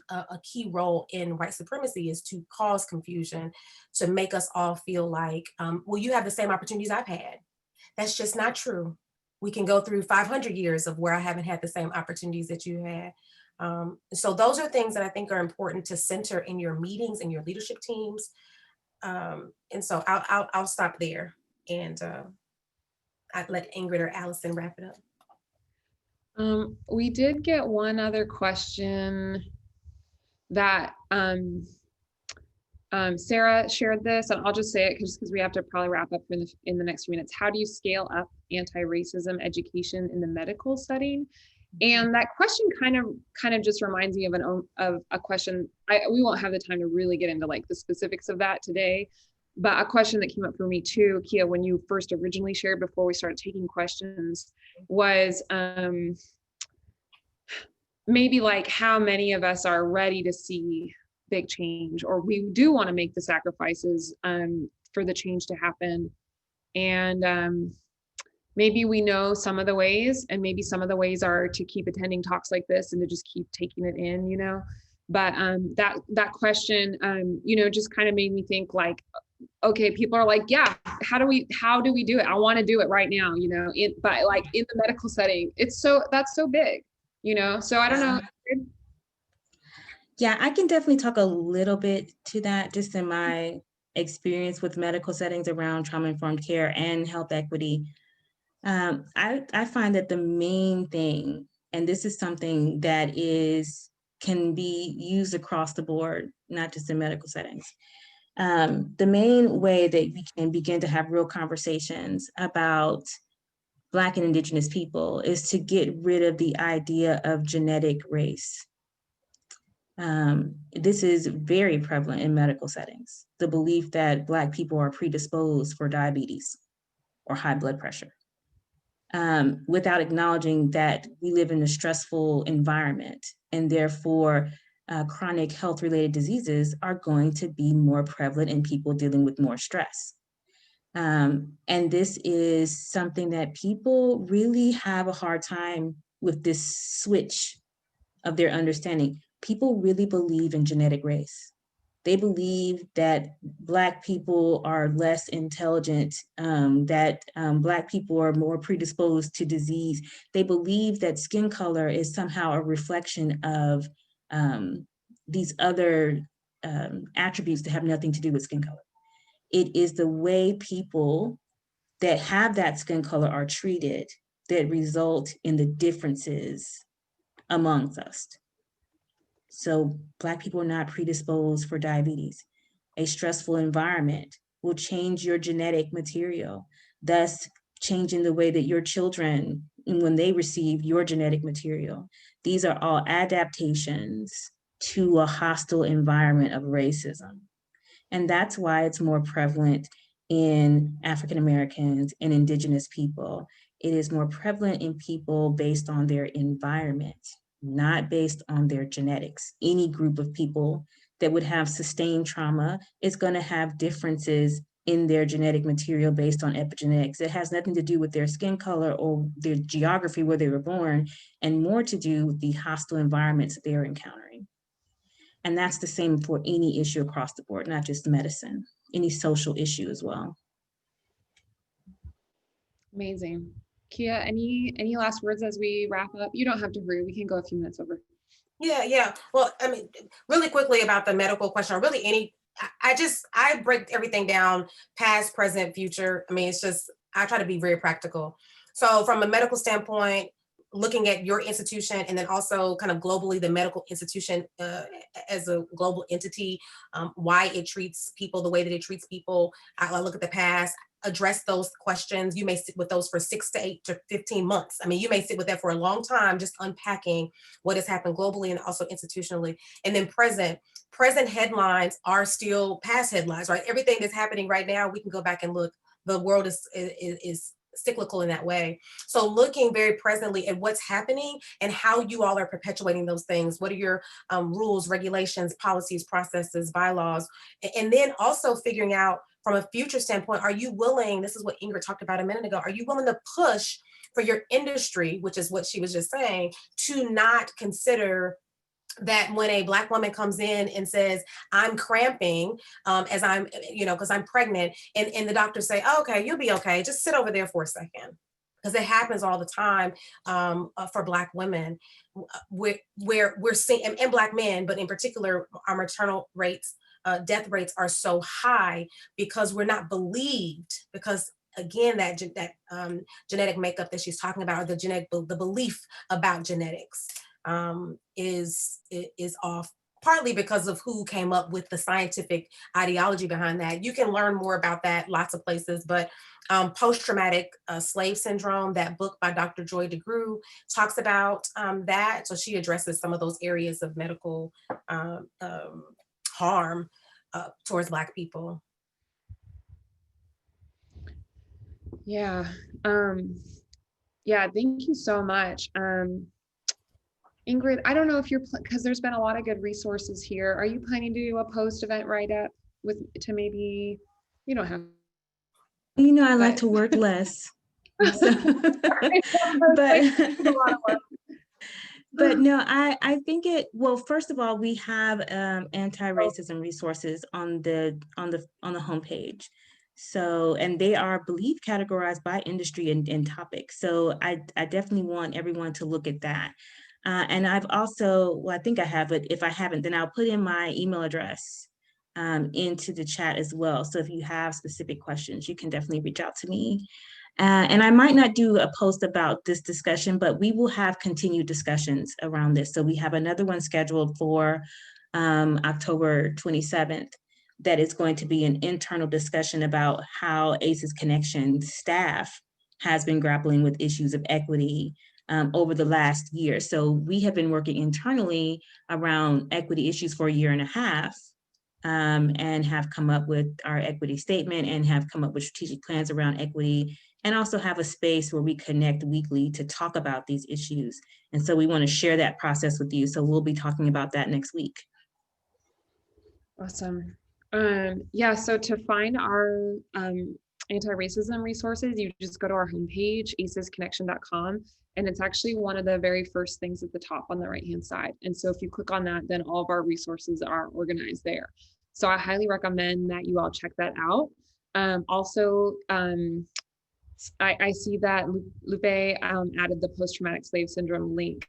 key role in white supremacy, is to cause confusion, to make us all feel like, well, you have the same opportunities I've had. That's just not true. We can go through 500 years of where I haven't had the same opportunities that you had. So those are things that I think are important to center in your meetings and your leadership teams. And so I'll stop there, and I'd let Ingrid or Allison wrap it up. We did get one other question that Sarah shared this, and I'll just say it because we have to probably wrap up in the next few minutes. How do you scale up anti-racism education in the medical setting? And that question kind of just reminds me of a question. We won't have the time to really get into like the specifics of that today, but a question that came up for me too, Kia, when you first originally shared before we started taking questions, was maybe like how many of us are ready to see big change, or we do want to make the sacrifices for the change to happen. And maybe we know some of the ways, and maybe some of the ways are to keep attending talks like this and to just keep taking it in, you know. But that question, you know, just kind of made me think like, okay, people are like, yeah, how do we do it? I want to do it right now, you know. But like in the medical setting, that's so big, you know. So I don't know. Yeah, I can definitely talk a little bit to that, just in my experience with medical settings around trauma-informed care and health equity. I find that the main thing, and this is something that can be used across the board, not just in medical settings. The main way that we can begin to have real conversations about Black and Indigenous people is to get rid of the idea of genetic race. This is very prevalent in medical settings, the belief that Black people are predisposed for diabetes or high blood pressure, without acknowledging that we live in a stressful environment, and therefore chronic health-related diseases are going to be more prevalent in people dealing with more stress. And this is something that people really have a hard time with, this switch of their understanding. People really believe in genetic race. They believe that Black people are less intelligent, that Black people are more predisposed to disease. They believe that skin color is somehow a reflection of these other attributes that have nothing to do with skin color. It is the way people that have that skin color are treated that result in the differences amongst us. So Black people are not predisposed for diabetes. A stressful environment will change your genetic material, thus changing the way that your children, when they receive your genetic material. These are all adaptations to a hostile environment of racism. And that's why it's more prevalent in African Americans and Indigenous people. It is more prevalent in people based on their environment, not based on their genetics. Any group of people that would have sustained trauma is going to have differences in their genetic material based on epigenetics. It has nothing to do with their skin color or their geography where they were born, and more to do with the hostile environments that they're encountering. And that's the same for any issue across the board, not just medicine, any social issue as well. Amazing. Kia, any last words as we wrap up? You don't have to hurry. We can go a few minutes over. Yeah. Well, I mean, really quickly about the medical question, or really any, I break everything down past, present, future. I mean, it's just, I try to be very practical. So from a medical standpoint, looking at your institution, and then also kind of globally, the medical institution as a global entity, why it treats people the way that it treats people. I look at the past, address those questions. You may sit with those for 6 to 8 to 15 months. I mean, you may sit with that for a long time, just unpacking what has happened globally and also institutionally. And then present headlines are still past headlines, right? Everything that's happening right now, we can go back and look. The world is cyclical in that way. So looking very presently at what's happening and how you all are perpetuating those things. What are your rules, regulations, policies, processes, bylaws? And then also figuring out from a future standpoint, are you willing, this is what Ingrid talked about a minute ago, are you willing to push for your industry, which is what she was just saying, to not consider that when a Black woman comes in and says, I'm cramping as I'm, because I'm pregnant, and the doctors say, oh, okay, you'll be okay, just sit over there for a second. Because it happens all the time for Black women, where we're seeing, and Black men, but in particular, our maternal rates, death rates are so high because we're not believed, because again, that genetic makeup that she's talking about, or the belief about genetics is off, partly because of who came up with the scientific ideology behind that. You can learn more about that lots of places, but post-traumatic slave syndrome, that book by Dr. Joy DeGruy talks about that. So she addresses some of those areas of medical harm towards Black people. Yeah. Yeah, thank you so much. Ingrid, I don't know if you're, because there's been a lot of good resources here. Are you planning to do a post event write-up to maybe, you don't have. You know, I like to work less. So, but no, I think well, first of all, we have anti-racism resources on the homepage. So, and they are, I believe, categorized by industry and topic. So I definitely want everyone to look at that. And I've also, well, I think I have it. If I haven't, then I'll put in my email address into the chat as well. So if you have specific questions, you can definitely reach out to me. And I might not do a post about this discussion, but we will have continued discussions around this. So we have another one scheduled for October 27th. That is going to be an internal discussion about how ACES Connection staff has been grappling with issues of equity over the last year. So we have been working internally around equity issues for a year and a half, and have come up with our equity statement and have come up with strategic plans around equity, and also have a space where we connect weekly to talk about these issues. And so we want to share that process with you. So we'll be talking about that next week. Awesome. Yeah, so to find our anti-racism resources, you just go to our homepage, acesconnection.com, and it's actually one of the very first things at the top on the right-hand side. And so if you click on that, then all of our resources are organized there. So I highly recommend that you all check that out. Also, I see that Lupe added the post-traumatic slave syndrome link.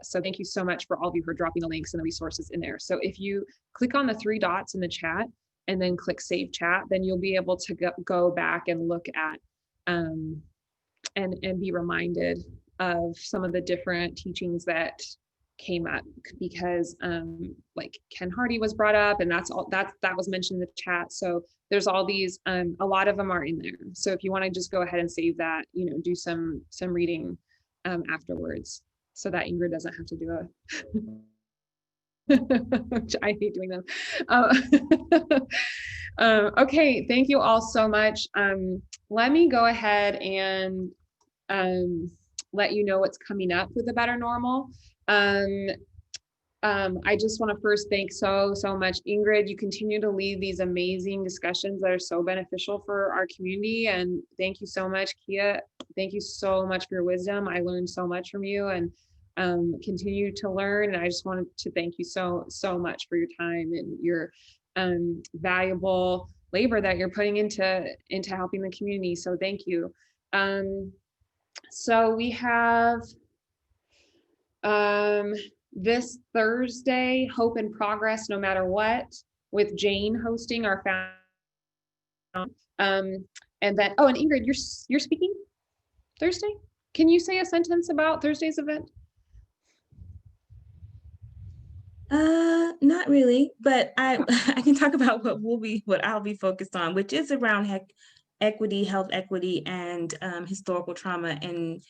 So thank you so much for all of you for dropping the links and the resources in there. So if you click on the 3 dots in the chat and then click save chat, then you'll be able to go back and look at and be reminded of some of the different teachings that came up, because like Ken Hardy was brought up, and that was mentioned in the chat. So there's all these, a lot of them are in there. So if you want to just go ahead and save that, do some reading afterwards, so that Ingrid doesn't have to do which I hate doing them. Okay, thank you all so much. Let me go ahead and let you know what's coming up with A Better Normal. I just want to first thank so much Ingrid. You continue to lead these amazing discussions that are so beneficial for our community, and thank you so much, Kia. Thank you so much for your wisdom. I learned so much from you, and continue to learn. And I just wanted to thank you so much for your time and your valuable labor that you're putting into helping the community. So thank you. So we have this Thursday, Hope and Progress No Matter What, with Jane hosting our founder. And then, and Ingrid, you're speaking Thursday? Can you say a sentence about Thursday's event? Not really, but I can talk about what I'll be focused on, which is around equity, health equity, and historical trauma, and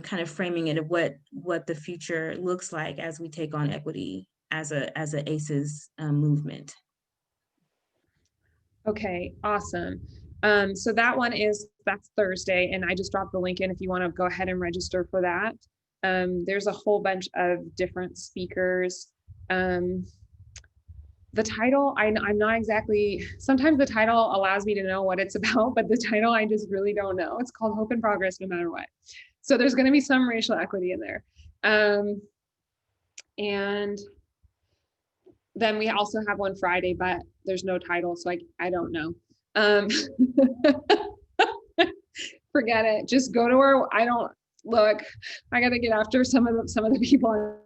kind of framing it of what the future looks like as we take on equity as a ACES movement. Okay, awesome. So that's Thursday, and I just dropped the link in if you want to go ahead and register for that. There's a whole bunch of different speakers. The title, I'm not exactly, sometimes the title allows me to know what it's about, but the title I just really don't know. It's called Hope and Progress No Matter What. So there's going to be some racial equity in there. And then we also have one Friday, but there's no title, so I don't know. Forget it. Just go to her. I got to get after some of the people.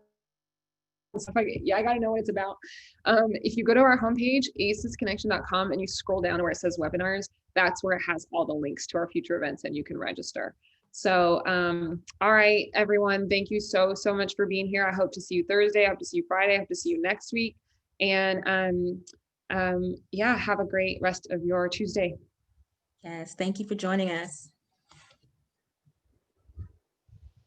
I got to know what it's about. If you go to our homepage, acesconnection.com, and you scroll down to where it says webinars, that's where it has all the links to our future events and you can register. So, all right, everyone, thank you so much for being here. I hope to see you Thursday. I hope to see you Friday. I hope to see you next week. And yeah, have a great rest of your Tuesday. Yes, thank you for joining us.